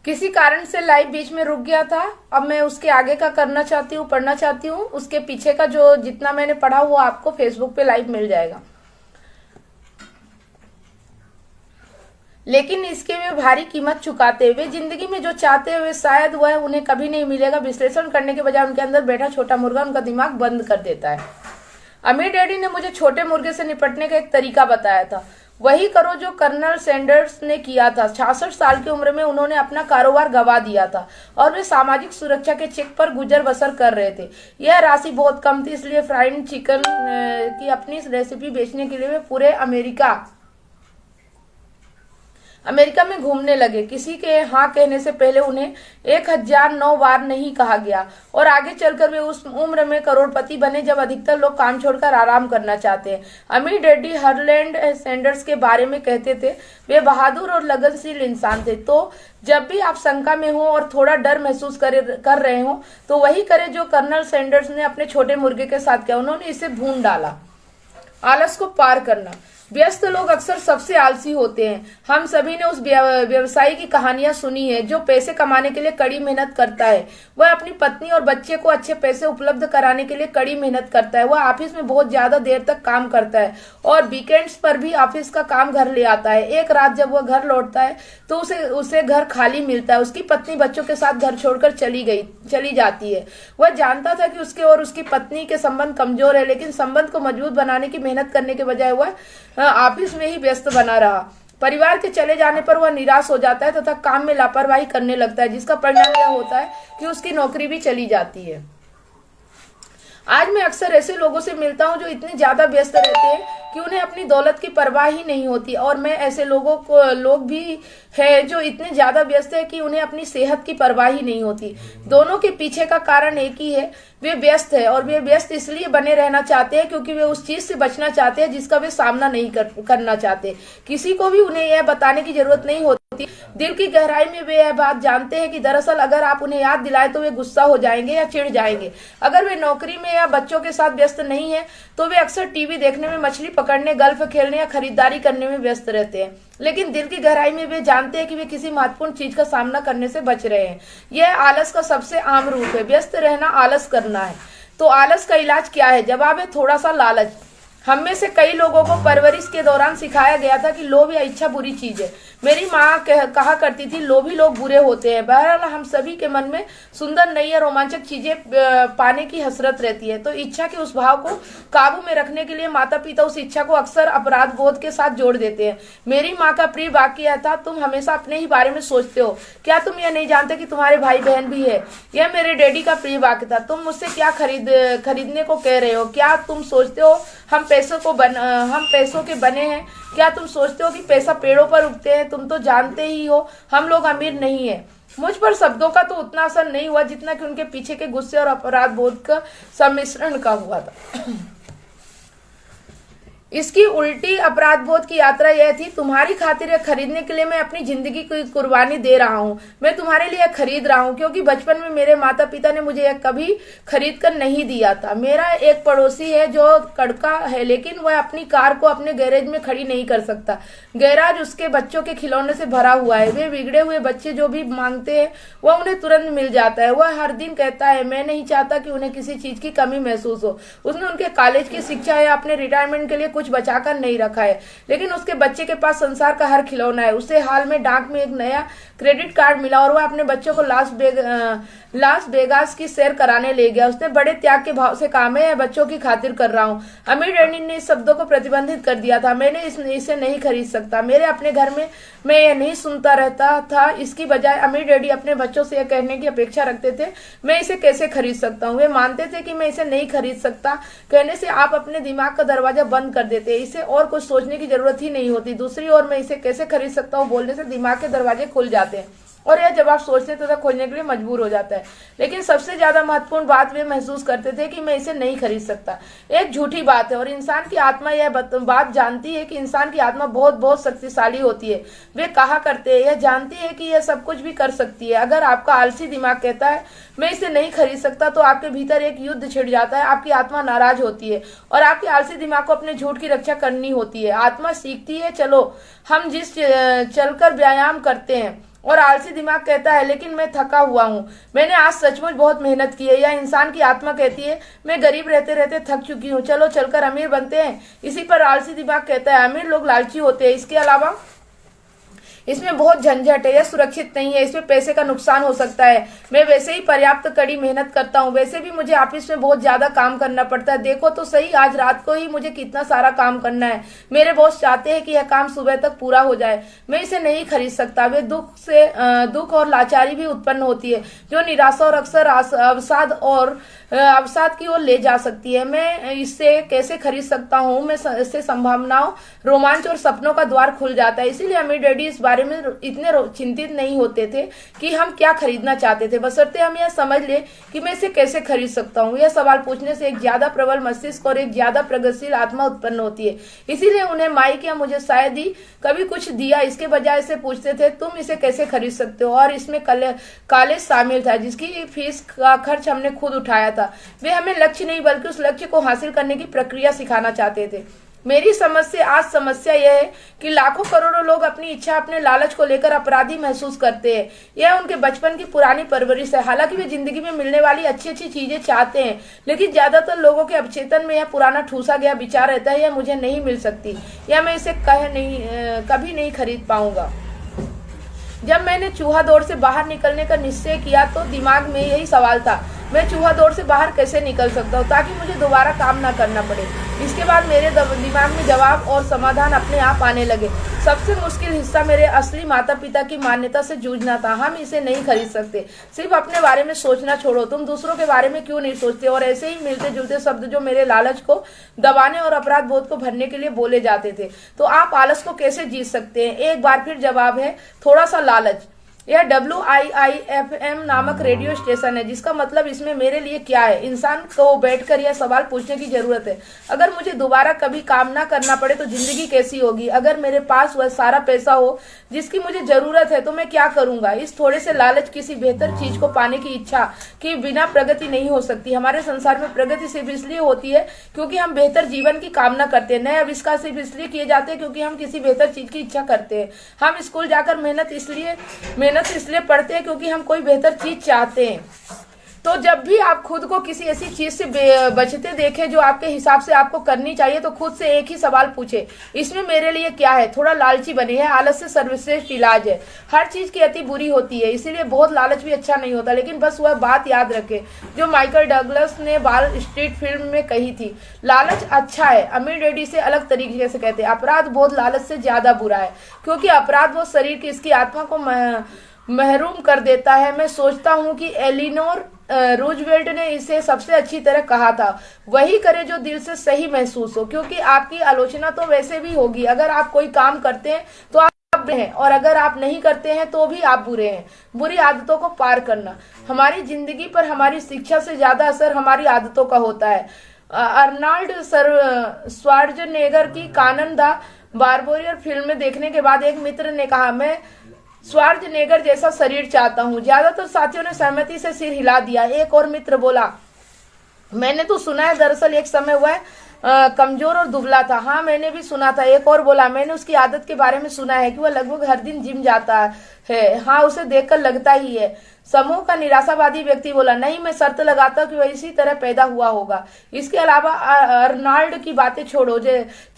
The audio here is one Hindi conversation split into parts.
किसी कारण से लाइव बीच में रुक गया था। अब मैं उसके आगे का करना चाहती हूँ, पढ़ना चाहती हूँ। उसके पीछे का जो जितना मैंने पढ़ा वो आपको फेसबुक पे लाइव मिल जाएगा। लेकिन इसके वे भारी कीमत चुकाते हुए जिंदगी में जो चाहते हुए शायद वह उन्हें कभी नहीं मिलेगा। विश्लेषण करने के बजाय उनके अंदर बैठा छोटा मुर्गा उनका दिमाग बंद कर देता है। अमीर डैडी ने मुझे छोटे मुर्गे से निपटने का एक तरीका बताया था। वही करो जो कर्नल सैंडर्स ने किया था। 66 साल की उम्र में उन्होंने अपना कारोबार गंवा दिया था और वे सामाजिक सुरक्षा के चेक पर गुजर बसर कर रहे थे। यह राशि बहुत कम थी, इसलिए फ्राइड चिकन की अपनी रेसिपी बेचने के लिए वे पूरे अमेरिका में घूमने लगे। किसी के हाँ कहने से पहले उन्हें 1009 बार नहीं कहा गया और आगे चलकर वे उस उम्र में करोड़पति बने जब अधिकतर लोग काम छोड़कर आराम करना चाहते हैं। अमीर डैडी हरलैंड सैंडर्स के बारे में कहते थे, वे बहादुर और लगनशील इंसान थे। तो जब भी आप शंका में हो और थोड़ा डर महसूस कर रहे हो तो वही करें जो कर्नल सैंडर्स ने अपने छोटे मुर्गे के साथ किया। उन्होंने इसे भून डाला। आलस को पार करना। व्यस्त लोग अक्सर सबसे आलसी होते हैं। हम सभी ने उस व्यवसायी की कहानियां सुनी है जो पैसे कमाने के लिए कड़ी मेहनत करता है। वह अपनी पत्नी और बच्चे को अच्छे पैसे उपलब्ध कराने के लिए कड़ी मेहनत करता है। वह ऑफिस में बहुत ज्यादा देर तक काम करता है और वीकेंड्स पर भी ऑफिस का काम घर ले आता है। एक रात जब वह घर लौटता है तो उसे घर खाली मिलता है। उसकी पत्नी बच्चों के साथ घर छोड़कर चली जाती है। वह जानता था कि उसके और उसकी पत्नी के संबंध कमजोर है, लेकिन संबंध को मजबूत बनाने की मेहनत करने के बजाय वह ऑफिस में ही व्यस्त बना रहा। परिवार के चले जाने पर वह निराश हो जाता है तथा काम में लापरवाही करने लगता है, जिसका परिणाम यह होता है कि उसकी नौकरी भी चली जाती है। आज मैं अक्सर ऐसे लोगों से मिलता हूं जो इतने ज्यादा व्यस्त रहते हैं कि उन्हें अपनी दौलत की परवाह ही नहीं होती, और मैं ऐसे लोग भी है जो इतने ज्यादा व्यस्त है कि उन्हें अपनी सेहत की परवाह ही नहीं होती। दोनों के पीछे का कारण एक ही है, वे व्यस्त है और वे व्यस्त इसलिए बने रहना चाहते हैं क्योंकि वे उस चीज से बचना चाहते हैं जिसका वे सामना नहीं करना चाहते। किसी को भी उन्हें यह बताने की जरूरत नहीं होती। दिल की गहराई में वे यह बात जानते हैं कि दरअसल अगर आप उन्हें याद दिलाए तो वे गुस्सा हो जाएंगे या चिढ़ जाएंगे। अगर वे नौकरी में या बच्चों के साथ व्यस्त नहीं है तो वे अक्सर टीवी देखने में, मछली पकड़ने, गल्फ खेलने या खरीदारी करने में व्यस्त रहते हैं। लेकिन दिल की गहराई में वे जानते हैं कि वे किसी महत्वपूर्ण चीज का सामना करने से बच रहे हैं। यह आलस का सबसे आम रूप है। व्यस्त रहना आलस करना है। तो आलस का इलाज क्या है? जवाब है थोड़ा सा लालच। हम में से कई लोगों को परवरिश के दौरान सिखाया गया था कि लोभ या इच्छा बुरी चीज है। मेरी माँ कहा करती थी, लोभी लोग बुरे होते हैं। बहरहाल हम सभी के मन में सुंदर नई या रोमांचक चीजें पाने की हसरत रहती है। तो इच्छा के उस भाव को काबू में रखने के लिए माता पिता उस इच्छा को अक्सर अपराध बोध के साथ जोड़ देते हैं। मेरी माँ का प्रिय वाक्य था, तुम हमेशा अपने ही बारे में सोचते हो, क्या तुम यह नहीं जानते कि तुम्हारे भाई बहन भी है? यह मेरे डैडी का प्रिय वाक्य था। तुम मुझसे क्या खरीदने को कह रहे हो? क्या तुम सोचते हो हम पैसों के बने हैं? क्या तुम सोचते हो कि पैसा पेड़ों पर उगते हैं? तुम तो जानते ही हो हम लोग अमीर नहीं है। मुझ पर शब्दों का तो उतना असर नहीं हुआ जितना कि उनके पीछे के गुस्से और अपराध बोध का सम्मिश्रण का हुआ था। इसकी उल्टी अपराध बोध की यात्रा यह थी, तुम्हारी खातिर यह खरीदने के लिए मैं अपनी जिंदगी की कुर्बानी दे रहा हूँ। मैं तुम्हारे लिए खरीद रहा हूँ क्योंकि बचपन में मेरे माता पिता ने मुझे यह कभी खरीद कर नहीं दिया था। मेरा एक पड़ोसी है जो कड़का है, लेकिन वह अपनी कार को अपने गैरेज में खड़ी नहीं कर सकता। गैराज उसके बच्चों के खिलौने से भरा हुआ है। वे बिगड़े हुए बच्चे जो भी मांगते हैं वह उन्हें तुरंत मिल जाता है। वह हर दिन कहता है, मैं नहीं चाहता कि उन्हें किसी चीज की कमी महसूस हो। उसने उनके कॉलेज की शिक्षा या अपने रिटायरमेंट के लिए कुछ बचाकर नहीं रखा है, लेकिन उसके बच्चे के पास संसार का हर खिलौना है। उसे हाल में डाक में एक नया क्रेडिट कार्ड मिला और वह अपने बच्चों को लास वेगास की सैर कराने ले गया। उसने बड़े त्याग के भाव से कहा, मैं बच्चों की खातिर कर रहा हूँ। अमीर डैडी ने इस शब्दों को प्रतिबंधित कर दिया था, मैंने इसे नहीं खरीद सकता। मेरे अपने घर में मैं यह नहीं सुनता रहता था। इसकी बजाय अमीर डैडी अपने बच्चों से यह कहने की अपेक्षा रखते थे, मैं इसे कैसे खरीद सकता हूँ। वे मानते थे कि मैं इसे नहीं खरीद सकता कहने से आप अपने दिमाग का दरवाजा बंद कर देते, इसे और कुछ सोचने की जरूरत ही नहीं होती। दूसरी ओर मैं इसे कैसे खरीद सकता हूँ बोलने से दिमाग के दरवाजे खुल जाते हैं और यह जवाब सोचने तथा खोजने के लिए मजबूर हो जाता है। लेकिन सबसे ज्यादा महत्वपूर्ण बात वे महसूस करते थे कि मैं इसे नहीं खरीद सकता। एक झूठी बात है और इंसान की आत्मा यह बात जानती है कि इंसान की आत्मा बहुत बहुत शक्तिशाली होती है। वे कहा करते हैं, यह जानती है कि यह सब कुछ भी कर सकती है। अगर आपका आलसी दिमाग कहता है मैं इसे नहीं खरीद सकता तो आपके भीतर एक युद्ध छिड़ जाता है। आपकी आत्मा नाराज होती है और आपके आलसी दिमाग को अपने झूठ की रक्षा करनी होती है। आत्मा सीखती है, चलो हम चलकर व्यायाम करते हैं। और आलसी दिमाग कहता है लेकिन मैं थका हुआ हूँ, मैंने आज सचमुच बहुत मेहनत की है। या इंसान की आत्मा कहती है मैं गरीब रहते रहते थक चुकी हूँ, चलो चलकर अमीर बनते हैं। इसी पर आलसी दिमाग कहता है अमीर लोग लालची होते हैं, इसके अलावा इसमें बहुत झंझट है, यह सुरक्षित नहीं है, इसमें पैसे का नुकसान हो सकता है। मैं वैसे ही पर्याप्त कड़ी मेहनत करता हूँ, वैसे भी मुझे ऑफिस में बहुत ज्यादा काम करना पड़ता है। देखो तो सही, आज रात को ही मुझे कितना सारा काम करना है। मेरे बॉस चाहते हैं कि यह काम सुबह तक पूरा हो जाए, मैं इसे नहीं खरीद सकता। वे दुख और लाचारी भी उत्पन्न होती है, जो निराशा और अक्सर अवसाद की ओर ले जा सकती है। मैं इससे कैसे खरीद सकता हूँ? मैं इससे संभावनाओं, रोमांच और सपनों का द्वार खुल जाता है। इसीलिए अमीर डैडी इस बारे में इतने चिंतित नहीं होते थे कि हम क्या खरीदना चाहते थे, बशर्ते हम यह समझ ले कि मैं इसे कैसे खरीद सकता हूँ। यह सवाल पूछने से एक ज्यादा प्रबल मस्तिष्क और एक ज्यादा प्रगतिशील आत्मा उत्पन्न होती है। इसीलिए उन्हें माइक या मुझे शायद ही कभी कुछ दिया, इसके बजाय से पूछते थे तुम इसे कैसे खरीद सकते हो। और इसमें कॉलेज शामिल था, जिसकी फीस का खर्च हमने खुद उठाया था। वे हमें लक्ष्य नहीं बल्कि उस लक्ष्य को हासिल करने की प्रक्रिया सिखाना चाहते थे। मेरी समझ से आज समस्या यह है कि लाखों करोड़ों लोग अपनी इच्छा, अपने लालच को लेकर अपराधी महसूस करते हैं। यह उनके बचपन की पुरानी परवरिश है। हालांकि वे जिंदगी में मिलने वाली अच्छी अच्छी चीजें चाहते हैं, लेकिन ज्यादातर लोगों के अवचेतन में यह पुराना ठूसा गया विचार रहता है, यह मुझे नहीं मिल सकती, या मैं इसे कभी नहीं खरीद पाऊंगा। जब मैंने चूहा दौड़ से बाहर निकलने का निश्चय किया तो दिमाग में यही सवाल था, मैं चूहा दौड़ से बाहर कैसे निकल सकता हूँ ताकि मुझे दोबारा काम ना करना पड़े। इसके बाद मेरे दिमाग में जवाब और समाधान अपने आप आने लगे। सबसे मुश्किल हिस्सा मेरे असली माता पिता की मान्यता से जूझना था। हम इसे नहीं खरीद सकते। सिर्फ अपने बारे में सोचना छोड़ो, तुम दूसरों के बारे में क्यों नहीं सोचते। और ऐसे ही मिलते जुलते शब्द जो मेरे लालच को दबाने और अपराध बोध को भरने के लिए बोले जाते थे। तो आप आलस को कैसे जीत सकते हैं? एक बार फिर जवाब है थोड़ा सा लालच। यह WIIFM नामक रेडियो स्टेशन है, जिसका मतलब इसमें मेरे लिए क्या है। इंसान को बैठकर यह सवाल पूछने की जरूरत है, अगर मुझे दोबारा कभी काम ना करना पड़े तो जिंदगी कैसी होगी? अगर मेरे पास वह सारा पैसा हो जिसकी मुझे जरूरत है तो मैं क्या करूंगा? इस थोड़े से लालच, किसी बेहतर चीज को पाने की इच्छा के बिना प्रगति नहीं हो सकती। हमारे संसार में प्रगति सिर्फ इसलिए होती है क्योंकि हम बेहतर जीवन की कामना करते हैं। नए आविष्कार सिर्फ इसलिए किए जाते हैं क्योंकि हम किसी बेहतर चीज की इच्छा करते हैं। हम स्कूल जाकर मेहनत इसलिए पढ़ते हैं क्योंकि हम कोई बेहतर चीज चाहते हैं। तो जब भी आप खुद को किसी ऐसी चीज से बचते देखें जो आपके हिसाब से आपको करनी चाहिए, तो खुद से एक ही सवाल पूछे, इसमें मेरे लिए क्या है? थोड़ा लालची बने। है आलस्य सर्वश्रेष्ठ इलाज है। हर चीज की अति बुरी होती है, इसीलिए बहुत लालच भी अच्छा नहीं होता। लेकिन बस वह बात याद रखे जो माइकल डगलस ने वॉल स्ट्रीट फिल्म में कही थी, लालच अच्छा है। अमीर डैडी से अलग तरीके से कहते हैं, अपराध बोध लालच से ज्यादा बुरा है, क्योंकि अपराध बोध शरीर की, इसकी आत्मा को महरूम कर देता है। मैं सोचता हूँ कि एलिनोर रूजवेल्ट ने इसे सबसे अच्छी तरह कहा था, वही करे जो दिल से सही महसूस हो, क्योंकि आपकी आलोचना तो वैसे भी होगी। अगर आप कोई काम करते हैं तो आप बुरे हैं, और अगर आप नहीं करते हैं तो भी आप बुरे हैं। बुरी आदतों को पार करना। हमारी जिंदगी पर हमारी शिक्षा से ज्यादा असर हमारी आदतों का होता है। अर्नाल्ड श्वार्ज़नेगर की कानन द बारबेरियर फिल्म में देखने के बाद एक मित्र ने कहा, मैं श्वार्ज़नेगर जैसा शरीर चाहता हूँ। ज्यादातर साथियों ने सहमति से सिर हिला दिया। एक और मित्र बोला, मैंने तो सुना है दरअसल एक समय हुआ है कमजोर और दुबला था। हाँ, मैंने भी सुना था। एक और बोला, मैंने उसकी आदत के बारे में सुना है कि वह लगभग हर दिन जिम जाता है। हाँ, उसे देखकर लगता ही है। समूह का निराशावादी व्यक्ति बोला, नहीं, मैं शर्त लगाता हूँ कि वह इसी तरह पैदा हुआ होगा। इसके अलावा अर्नाल्ड की बातें छोड़ो,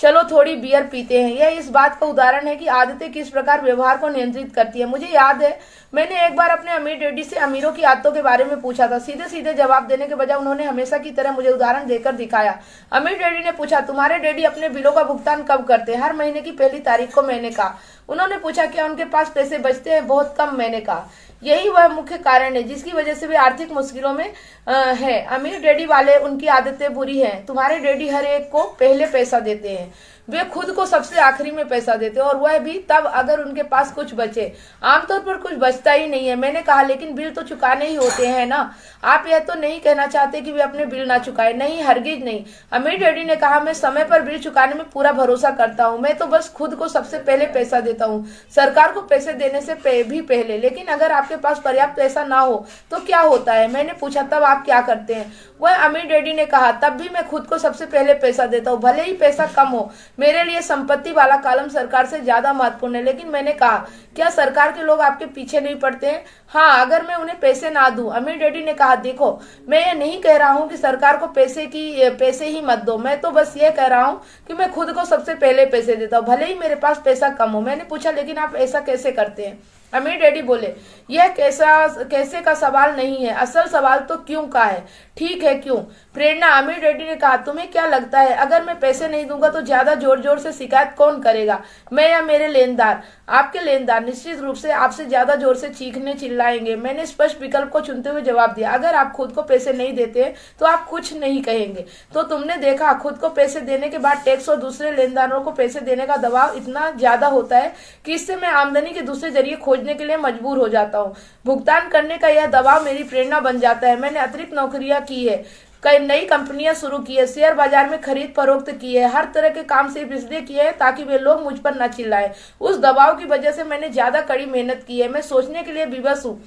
चलो थोड़ी बियर पीते हैं। यह इस बात का उदाहरण है कि आदतें किस प्रकार व्यवहार को नियंत्रित करती है। मुझे याद है मैंने एक बार अपने अमीर डैडी से अमीरों की आदतों के बारे में पूछा था। सीधे सीधे जवाब देने के बजाय उन्होंने हमेशा की तरह मुझे उदाहरण देकर दिखाया। अमीर डैडी ने पूछा, तुम्हारे डैडी अपने बिलों का भुगतान कब करते हैं? हर महीने की पहली तारीख को। मैंने कहा। उन्होंने पूछा, क्या उनके पास पैसे बचते हैं? बहुत कम। मैंने कहा। यही वह मुख्य कारण है जिसकी वजह से वे आर्थिक मुश्किलों में है। अमीर डैडी वाले, उनकी आदतें बुरी हैं। तुम्हारे डैडी हर एक को पहले पैसा देते हैं, वे खुद को सबसे आखिरी में पैसा देते हैं, और वह भी तब अगर उनके पास कुछ बचे। आमतौर पर कुछ बचता ही नहीं है। मैंने कहा, लेकिन बिल तो चुकाने ही होते हैं ना। आप यह तो नहीं कहना चाहते कि वे अपने बिल ना चुकाए? नहीं, हरगिज नहीं। अमीर डैडी ने कहा, मैं समय पर बिल चुकाने में पूरा भरोसा करता हूँ। मैं तो बस खुद को सबसे पहले पैसा देता हूँ, सरकार को पैसे देने से भी पहले। लेकिन अगर आपके पास पर्याप्त पैसा ना हो तो क्या होता है? मैंने पूछा, तब आप क्या करते हैं? वह अमीर डैडी ने कहा, तब भी मैं खुद को सबसे पहले पैसा देता हूँ, भले ही पैसा कम हो। मेरे लिए संपत्ति वाला कॉलम सरकार से ज्यादा महत्वपूर्ण है। लेकिन मैंने कहा, क्या सरकार के लोग आपके पीछे नहीं पड़ते हैं? हाँ, अगर मैं उन्हें पैसे ना दूं। अमीर डैडी ने कहा, देखो, मैं ये नहीं कह रहा हूँ कि सरकार को पैसे ही मत दो। मैं तो बस ये कह रहा हूँ कि मैं खुद को सबसे पहले पैसे देता हूँ, भले ही मेरे पास पैसा कम हो। मैंने पूछा, लेकिन आप ऐसा कैसे करते हैं? अमीर डैडी बोले, यह कैसे का सवाल नहीं है, असल सवाल तो क्यों का है। ठीक है, क्यों? प्रेरणा, अमीर डैडी ने कहा, तुम्हें क्या लगता है अगर मैं पैसे नहीं दूंगा तो ज्यादा जोर जोर से शिकायत कौन करेगा, मैं या मेरे लेनदार? आपके लेनदार निश्चित रूप से आपसे ज्यादा जोर से चीखने चिल्लाएंगे। मैंने स्पष्ट विकल्प को चुनते हुए जवाब दिया, अगर आप खुद को पैसे नहीं देते तो आप कुछ नहीं कहेंगे। तो तुमने देखा, खुद को पैसे देने के बाद टैक्स और दूसरे लेनदारों को पैसे देने का दबाव इतना ज्यादा होता है कि इससे मैं आमदनी के दूसरे जरिए खोजने के लिए मजबूर हो जाता हूँ। भुगतान करने का यह दबाव मेरी प्रेरणा बन जाता है। मैंने अतिरिक्त नौकरियां की है, कई नई कंपनियां शुरू की है, शेयर बाजार में खरीद फरोख्त की है, हर तरह के काम सिर्फ इसलिए किए हैं ताकि वे लोग मुझ पर न चिल्लाएं। उस दबाव की वजह से मैंने ज्यादा कड़ी मेहनत की है। मैं सोचने के लिए विवश हूँ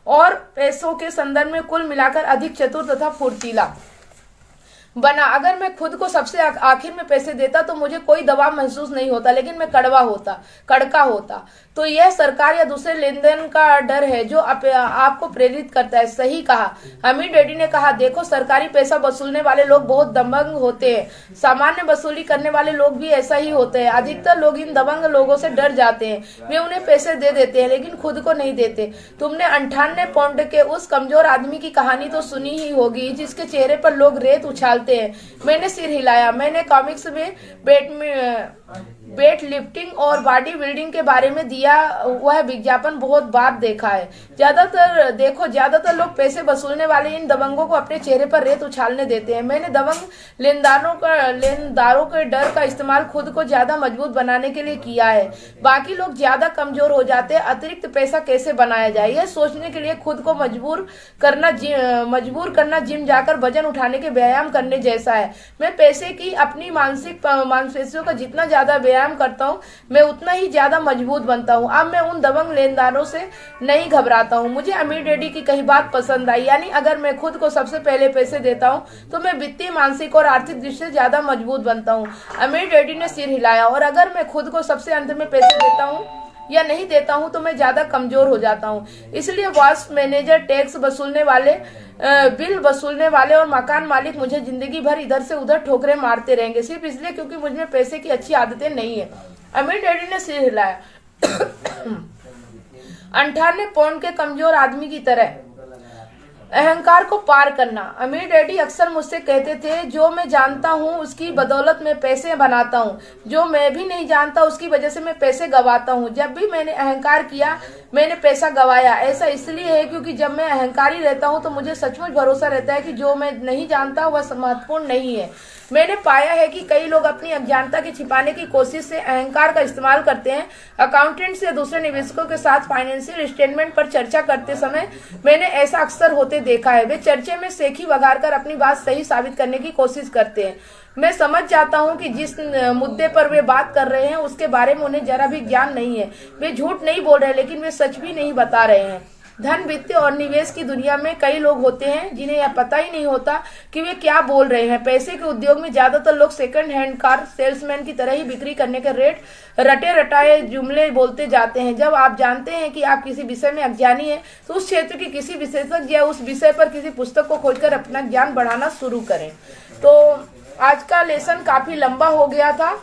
और पैसों के संदर्भ में कुल मिलाकर अधिक चतुर तथा फुर्तीला बना। अगर मैं खुद को सबसे आखिर में पैसे देता तो मुझे कोई दबाव महसूस नहीं होता, लेकिन मैं कड़का होता। तो यह सरकार या दूसरे लेनदेन का डर है जो आपको प्रेरित करता है। सही कहा। अमीर डैडी ने कहा, देखो, सरकारी पैसा वसूलने वाले लोग बहुत दबंग होते हैं। सामान्य वसूली करने वाले लोग भी ऐसा ही होते हैं। अधिकतर लोग इन दबंग लोगों से डर जाते हैं। वे उन्हें पैसे दे देते हैं लेकिन खुद को नहीं देते। तुमने 98 पाउंड के उस कमजोर आदमी की कहानी तो सुनी ही होगी जिसके चेहरे पर लोग रेत उछालते हैं। मैंने सिर हिलाया। मैंने कॉमिक्स में वेट लिफ्टिंग और बॉडी बिल्डिंग के बारे में दिया हुआ विज्ञापन बहुत बार देखा है। ज्यादातर लोग पैसे वसूलने वाले इन दबंगों को अपने चेहरे पर रेत उछालने देते हैं। मैंने दबंग लेनदारों के डर का इस्तेमाल खुद को ज्यादा मजबूत बनाने के लिए किया है। बाकी लोग ज्यादा कमजोर हो जाते हैं। अतिरिक्त पैसा कैसे बनाया जाए, यह सोचने के लिए खुद को मजबूर करना जिम जाकर वजन उठाने के व्यायाम करने जैसा है। मैं पैसे की अपनी मांसपेशियों का जितना ज्यादा व्यायाम करता हूँ, मैं उतना ही ज्यादा मजबूत बनता हूँ। अब मैं उन दबंग लेनदारों से नहीं घबराता हूँ। मुझे अमीर डैडी की कही बात पसंद आई, यानी अगर मैं खुद को सबसे पहले पैसे देता हूँ तो मैं वित्तीय, मानसिक और आर्थिक दृष्टि से ज्यादा मजबूत बनता हूँ। अमीर डैडी ने सिर हिलाया। और अगर मैं खुद को सबसे अंत में पैसे देता हूँ या नहीं देता हूँ तो मैं ज्यादा कमजोर हो जाता हूँ। इसलिए बॉस, मैनेजर, टैक्स वसूलने वाले, बिल वसूलने वाले और मकान मालिक मुझे जिंदगी भर इधर से उधर ठोकरें मारते रहेंगे, सिर्फ इसलिए क्योंकि मुझमें पैसे की अच्छी आदतें नहीं है। अमीर डैडी ने सिर हिलाया। 98 पाउंड के कमजोर आदमी की तरह अहंकार को पार करना। अमीर डैडी अक्सर मुझसे कहते थे, जो मैं जानता हूँ उसकी बदौलत मैं पैसे बनाता हूँ, जो मैं भी नहीं जानता उसकी वजह से मैं पैसे गवाता हूँ। जब भी मैंने अहंकार किया मैंने पैसा गवाया। ऐसा इसलिए है क्योंकि जब मैं अहंकारी रहता हूँ तो मुझे सचमुच भरोसा रहता है कि जो मैं नहीं जानता वह महत्वपूर्ण नहीं है। मैंने पाया है कि कई लोग अपनी अज्ञानता के छिपाने की कोशिश से अहंकार का इस्तेमाल करते हैं। अकाउंटेंट्स या दूसरे निवेशकों के साथ फाइनेंशियल स्टेटमेंट पर चर्चा करते समय मैंने ऐसा अक्सर होते देखा है। वे चर्चे में सेखी वगारकर अपनी बात सही साबित करने की कोशिश करते हैं। मैं समझ जाता हूँ कि जिस मुद्दे पर वे बात कर रहे हैं उसके बारे में उन्हें जरा भी ज्ञान नहीं है। वे झूठ नहीं बोल रहे, लेकिन वे सच भी नहीं बता रहे हैं। धन, वित्त और निवेश की दुनिया में कई लोग होते हैं जिन्हें यह पता ही नहीं होता कि वे क्या बोल रहे हैं। पैसे के उद्योग में ज्यादातर लोग सेकंड हैंड कार सेल्समैन की तरह ही बिक्री करने के रटे रटाए जुमले बोलते जाते हैं। जब आप जानते हैं कि आप किसी विषय में अज्ञानी हैं तो उस क्षेत्र के किसी विशेषज्ञ या उस विषय पर किसी पुस्तक को खोजकर अपना ज्ञान बढ़ाना शुरू करें। तो आज का लेसन काफी लंबा हो गया था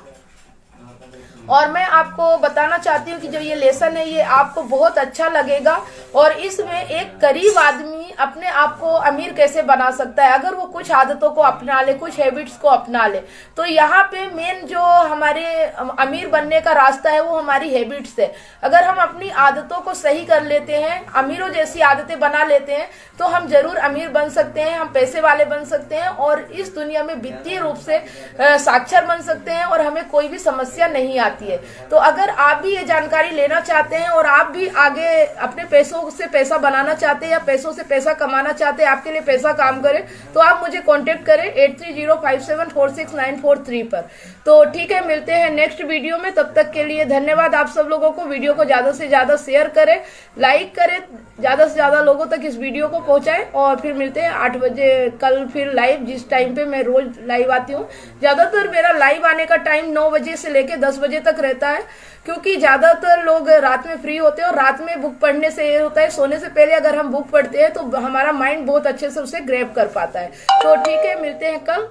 और मैं आपको बताना चाहती हूँ कि जो ये लेसन है ये आपको बहुत अच्छा लगेगा और इसमें एक गरीब आदमी अपने आप को अमीर कैसे बना सकता है अगर वो कुछ आदतों को अपना ले, कुछ हैबिट्स को अपना ले। तो यहाँ पे मेन जो हमारे अमीर बनने का रास्ता है वो हमारी हैबिट्स है। अगर हम अपनी आदतों को सही कर लेते हैं, अमीरों जैसी आदतें बना लेते हैं तो हम जरूर अमीर बन सकते हैं, हम पैसे वाले बन सकते हैं और इस दुनिया में वित्तीय रूप से साक्षर बन सकते हैं और हमें कोई भी समस्या नहीं आती है। तो अगर आप भी ये जानकारी लेना चाहते हैं और आप भी आगे अपने पैसों से पैसा बनाना चाहते हैं या पैसों से पैसा पैसा कमाना चाहते हैं, आपके लिए पैसा काम करे, तो आप मुझे कांटेक्ट करें 8305746943 पर। तो ठीक है, मिलते हैं नेक्स्ट वीडियो में। तब तक के लिए धन्यवाद आप सब लोगों को। वीडियो को ज्यादा से ज्यादा शेयर करें, लाइक करें, ज्यादा से ज्यादा लोगों तक इस वीडियो को पहुंचाएं। और फिर मिलते हैं 8 बजे कल फिर लाइव, जिस टाइम पे मैं रोज लाइव आती हूँ। ज्यादातर मेरा लाइव आने का टाइम 9 बजे से लेके 10 बजे तक रहता है, क्योंकि ज्यादातर लोग रात में फ्री होते हैं। और रात में बुक पढ़ने से ये होता है, सोने से पहले अगर हम बुक पढ़ते हैं तो हमारा माइंड बहुत अच्छे से उसे ग्रैब कर पाता है। तो ठीक है, मिलते हैं कल।